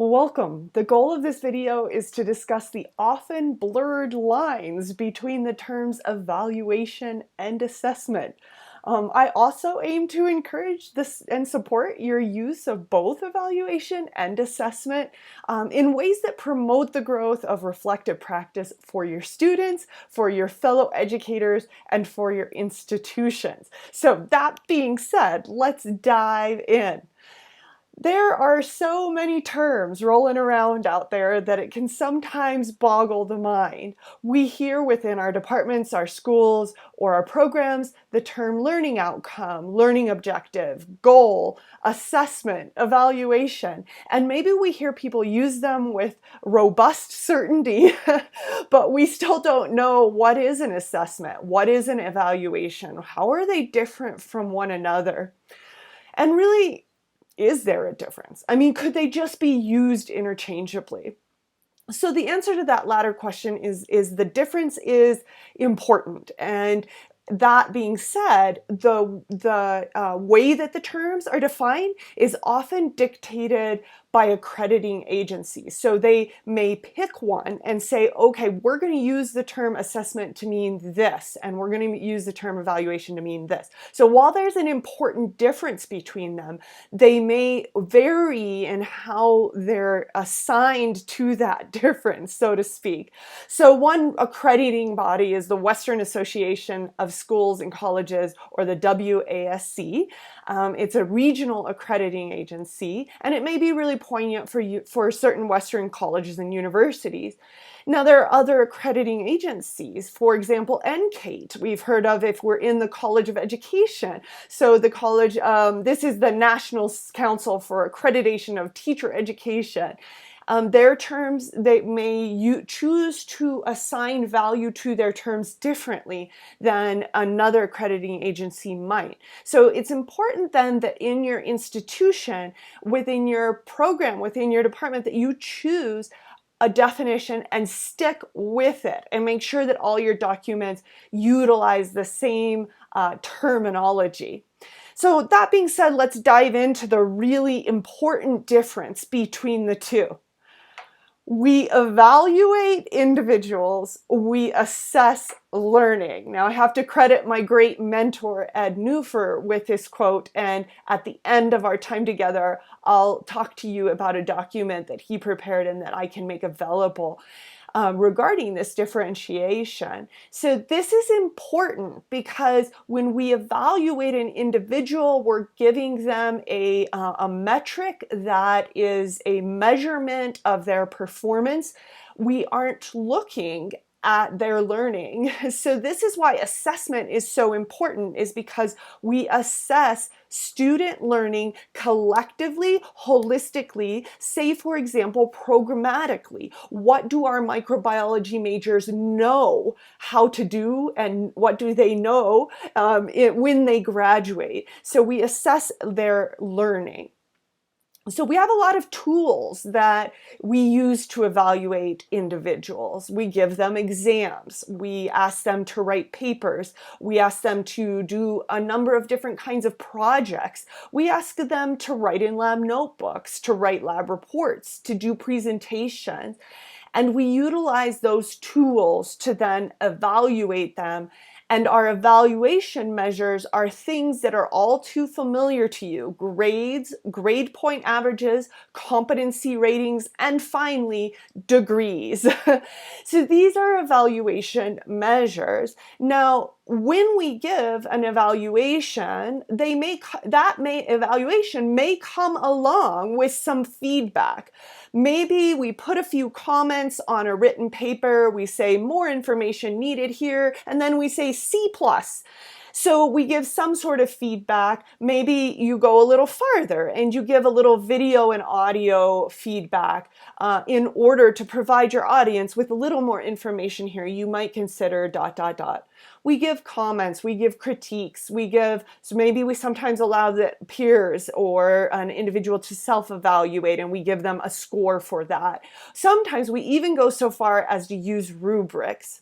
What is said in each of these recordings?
Welcome. The goal of this video is to discuss the often blurred lines between the terms evaluation and assessment. I also aim to encourage this and support your use of both evaluation and assessment in ways that promote the growth of reflective practice for your students, for your fellow educators, and for your institutions. So that being said, let's dive in. There are so many terms rolling around out there that it can sometimes boggle the mind. We hear within our departments, our schools, or our programs the term learning outcome, learning objective, goal, assessment, evaluation, and maybe we hear people use them with robust certainty, but we still don't know what is an assessment, what is an evaluation, how are they different from one another? And really, is there a difference? I mean, could they just be used interchangeably? So the answer to that latter question is the difference is important. And that being said, the way that the terms are defined is often dictated by accrediting agencies. So they may pick one and say, okay, we're going to use the term assessment to mean this, and we're going to use the term evaluation to mean this. So while there's an important difference between them, they may vary in how they're assigned to that difference, so to speak. So one accrediting body is the Western Association of Schools and Colleges, or the WASC. It's a regional accrediting agency, and it may be really poignant for certain Western colleges and universities. Now, there are other accrediting agencies, for example, NCATE, we've heard of if we're in the College of Education. So the college, this is the National Council for Accreditation of Teacher Education. Their terms, they may choose to assign value to their terms differently than another accrediting agency might. So it's important then that in your institution, within your program, within your department, that you choose a definition and stick with it and make sure that all your documents utilize the same terminology. So that being said, let's dive into the really important difference between the two. We evaluate individuals, we assess learning. Now I have to credit my great mentor, Ed Newfer, with this quote, and at the end of our time together, I'll talk to you about a document that he prepared and that I can make available regarding this differentiation. So this is important because when we evaluate an individual, we're giving them a metric that is a measurement of their performance. We aren't looking at their learning. So this is why assessment is so important, is because we assess student learning collectively, holistically, say for example, programmatically. What do our microbiology majors know how to do, and what do they know when they graduate? So we assess their learning. So we have a lot of tools that we use to evaluate individuals. We give them exams. We ask them to write papers. We ask them to do a number of different kinds of projects. We ask them to write in lab notebooks, to write lab reports, to do presentations. And we utilize those tools to then evaluate them. And our evaluation measures are things that are all too familiar to you: grades, grade point averages, competency ratings, and finally, degrees. So these are evaluation measures. Now, when we give an evaluation, evaluation may come along with some feedback. Maybe we put a few comments on a written paper, we say more information needed here, and then we say C+. So we give some sort of feedback. Maybe you go a little farther and you give a little video and audio feedback in order to provide your audience with a little more information here. You might consider ... We give comments, we give critiques, so maybe we sometimes allow the peers or an individual to self-evaluate, and we give them a score for that. Sometimes we even go so far as to use rubrics.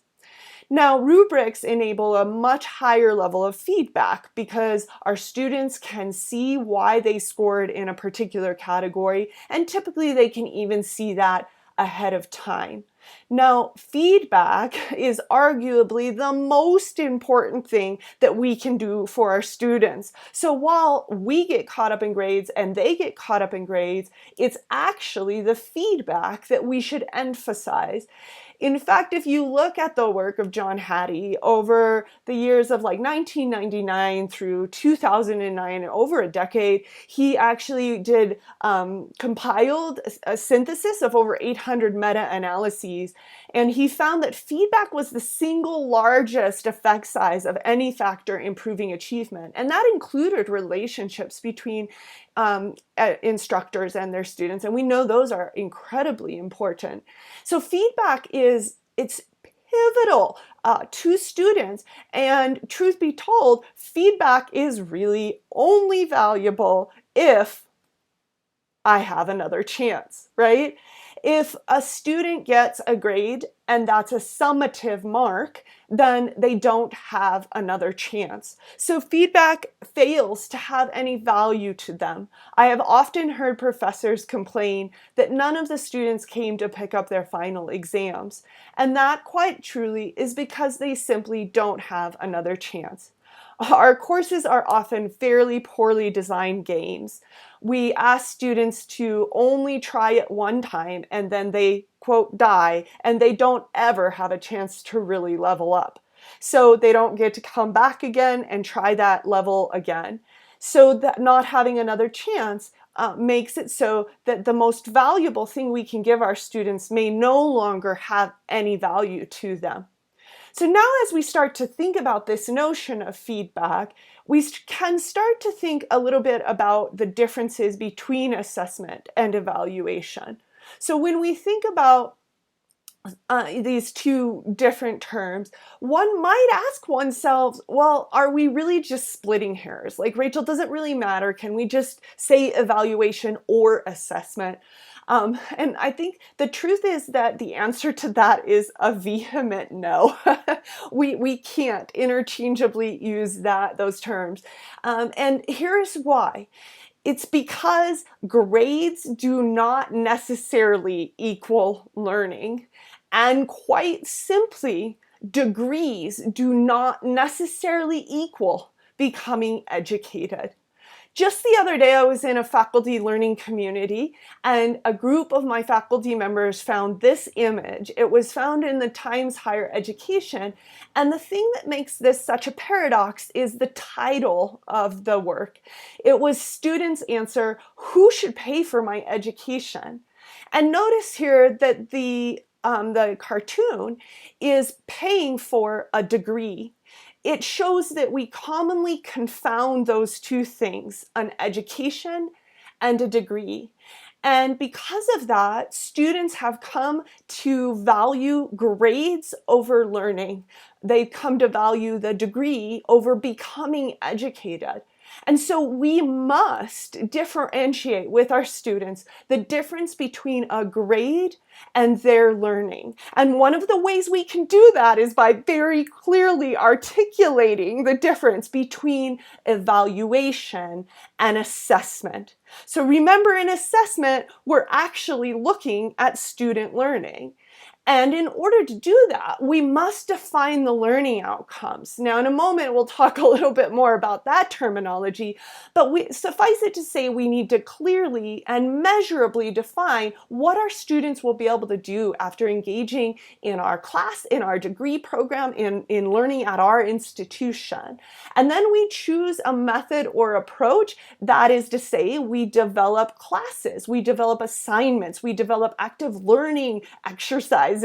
Now, rubrics enable a much higher level of feedback because our students can see why they scored in a particular category, and typically they can even see that ahead of time. Now, feedback is arguably the most important thing that we can do for our students. So while we get caught up in grades and they get caught up in grades, it's actually the feedback that we should emphasize. In fact, if you look at the work of John Hattie over the years of like 1999 through 2009, over a decade, he actually did compiled a synthesis of over 800 meta-analyses, and he found that feedback was the single largest effect size of any factor improving achievement, and that included relationships between instructors and their students, and we know those are incredibly important. So feedback it's pivotal to students, and truth be told, feedback is really only valuable if I have another chance, right? If a student gets a grade and that's a summative mark, then they don't have another chance. So feedback fails to have any value to them. I have often heard professors complain that none of the students came to pick up their final exams, and that quite truly is because they simply don't have another chance. Our courses are often fairly poorly designed games. We ask students to only try it one time and then they, quote, die, and they don't ever have a chance to really level up. So they don't get to come back again and try that level again. So that not having another chance makes it so that the most valuable thing we can give our students may no longer have any value to them. So now as we start to think about this notion of feedback, we can start to think a little bit about the differences between assessment and evaluation. So when we think about these two different terms, one might ask oneself, well, are we really just splitting hairs? Like, Rachel, does it really matter? Can we just say evaluation or assessment? And I think the truth is that the answer to that is a vehement no. We can't interchangeably use those terms. And here's why. It's because grades do not necessarily equal learning. And quite simply, degrees do not necessarily equal becoming educated. Just the other day, I was in a faculty learning community, and a group of my faculty members found this image. It was found in the Times Higher Education, and the thing that makes this such a paradox is the title of the work. It was Students Answer, Who Should Pay for My Education? And notice here that the cartoon is paying for a degree. It shows that we commonly confound those two things, an education and a degree. And because of that, students have come to value grades over learning. They've come to value the degree over becoming educated. And so we must differentiate with our students the difference between a grade and their learning. And one of the ways we can do that is by very clearly articulating the difference between evaluation and assessment. So remember, in assessment, we're actually looking at student learning. And in order to do that, we must define the learning outcomes. Now, in a moment, we'll talk a little bit more about that terminology, but suffice it to say, we need to clearly and measurably define what our students will be able to do after engaging in our class, in our degree program, in learning at our institution. And then we choose a method or approach. That is to say, we develop classes, we develop assignments, we develop active learning exercises,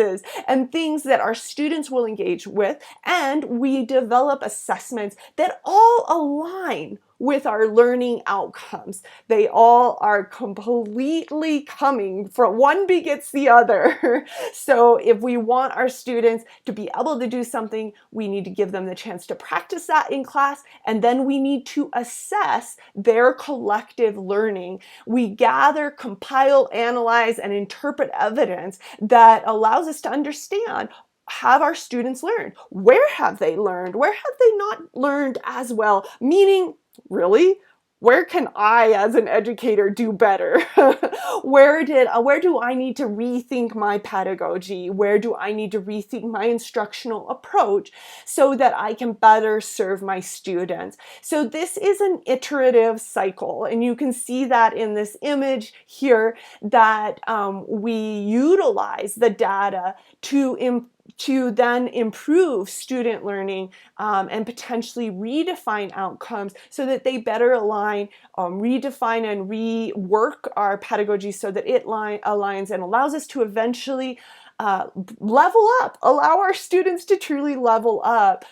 and things that our students will engage with, and we develop assessments that all align with our learning outcomes. They all are completely coming from one begets the other. So if we want our students to be able to do something, we need to give them the chance to practice that in class, and then we need to assess their collective learning. We gather, compile, analyze, and interpret evidence that allows us to understand, have our students learned? Where have they learned? Where have they not learned as well? Meaning, really, where can I as an educator do better? Where do I need to rethink my pedagogy? Where do I need to rethink my instructional approach so that I can better serve my students? So this is an iterative cycle, and you can see that in this image here, that we utilize the data to then improve student learning and potentially redefine outcomes so that they better align, redefine and rework our pedagogy so that it aligns and allows us to eventually level up, allow our students to truly level up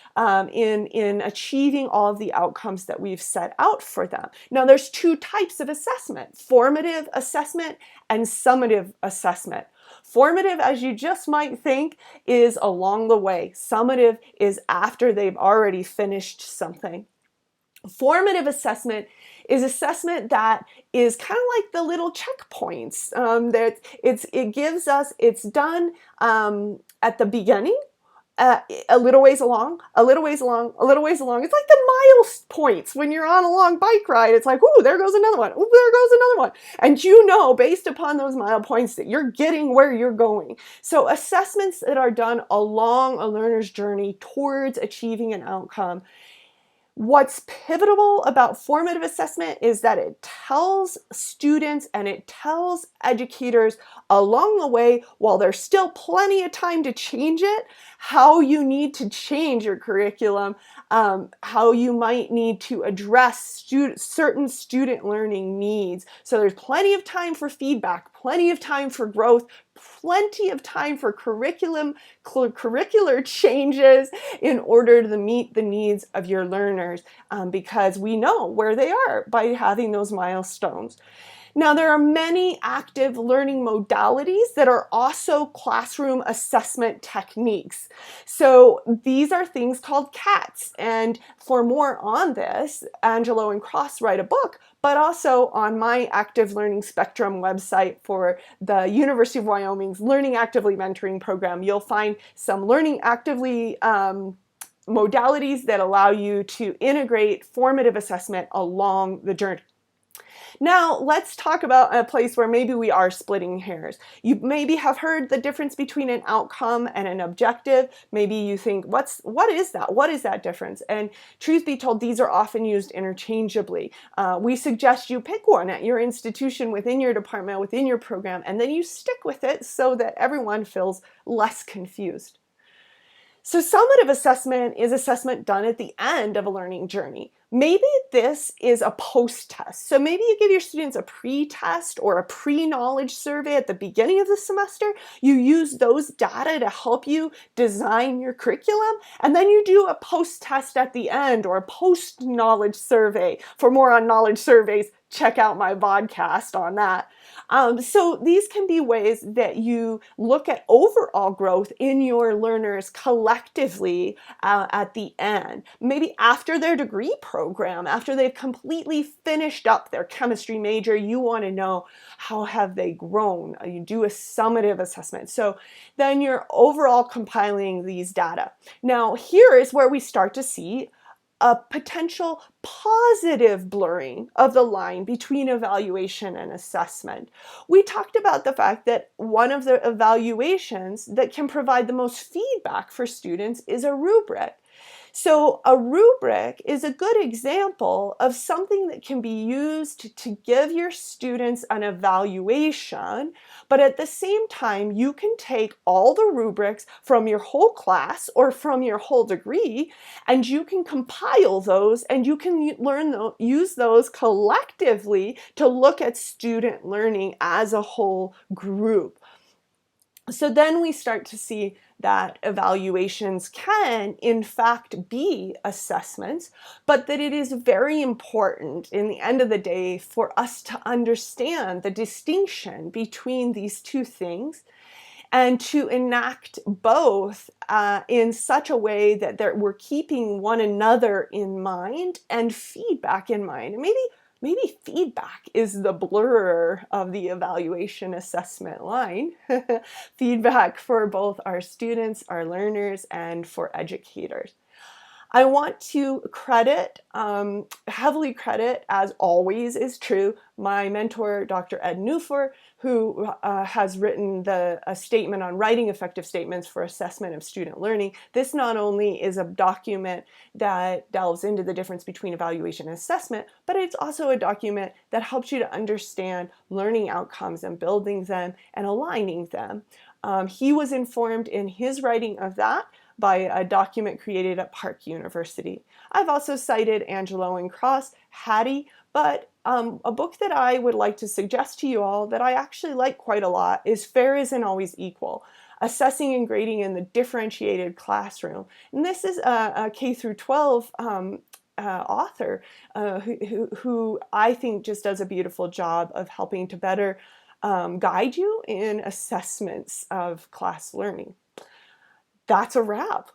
in achieving all of the outcomes that we've set out for them. Now, there's two types of assessment: formative assessment and summative assessment. Formative, as you just might think, is along the way. Summative is after they've already finished something. Formative assessment is assessment that is kind of like the little checkpoints that it gives us. It's done at the beginning, a little ways along, a little ways along, a little ways along. It's like the miles points when you're on a long bike ride. It's like, ooh, there goes another one. Ooh, there goes another one. And you know, based upon those mile points, that you're getting where you're going. So assessments that are done along a learner's journey towards achieving an outcome. What's pivotal about formative assessment is that it tells students and it tells educators along the way, while there's still plenty of time to change it, how you need to change your curriculum, how you might need to address certain student learning needs. So there's plenty of time for feedback, plenty of time for growth, plenty of time for curricular changes in order to meet the needs of your learners, because we know where they are by having those milestones. Now, there are many active learning modalities that are also classroom assessment techniques. So these are things called CATs. And for more on this, Angelo and Cross write a book, but also on my Active Learning Spectrum website for the University of Wyoming's Learning Actively Mentoring program, you'll find some learning actively modalities that allow you to integrate formative assessment along the journey. Now, let's talk about a place where maybe we are splitting hairs. You maybe have heard the difference between an outcome and an objective. Maybe you think, what is that? What is that difference? And truth be told, these are often used interchangeably. We suggest you pick one at your institution, within your department, within your program, and then you stick with it so that everyone feels less confused. So summative assessment is assessment done at the end of a learning journey. Maybe this is a post-test. So maybe you give your students a pre-test or a pre-knowledge survey at the beginning of the semester. You use those data to help you design your curriculum, and then you do a post-test at the end, or a post-knowledge survey. For more on knowledge surveys, check out my podcast on that. So these can be ways that you look at overall growth in your learners collectively at the end. Maybe after their degree program, after they've completely finished up their chemistry major, you want to know, how have they grown? You do a summative assessment. So then you're overall compiling these data. Now, here is where we start to see a potential positive blurring of the line between evaluation and assessment. We talked about the fact that one of the evaluations that can provide the most feedback for students is a rubric. So a rubric is a good example of something that can be used to give your students an evaluation, but at the same time, you can take all the rubrics from your whole class or from your whole degree, and you can compile those, and you can use those collectively to look at student learning as a whole group. So then we start to see that evaluations can, in fact, be assessments, but that it is very important in the end of the day for us to understand the distinction between these two things and to enact both in such a way that we're keeping one another in mind and feedback in mind. And maybe Maybe feedback is the blurrer of the evaluation assessment line. Feedback for both our students, our learners, and for educators. I want to heavily credit, as always is true, my mentor, Dr. Ed Newfor, who has written a statement on writing effective statements for assessment of student learning. This not only is a document that delves into the difference between evaluation and assessment, but it's also a document that helps you to understand learning outcomes and building them and aligning them. He was informed in his writing of that by a document created at Park University. I've also cited Angelo and Cross, Hattie, but a book that I would like to suggest to you all that I actually like quite a lot is Fair Isn't Always Equal: Assessing and Grading in the Differentiated Classroom. And this is a K through 12 author who I think just does a beautiful job of helping to better guide you in assessments of class learning. That's a wrap.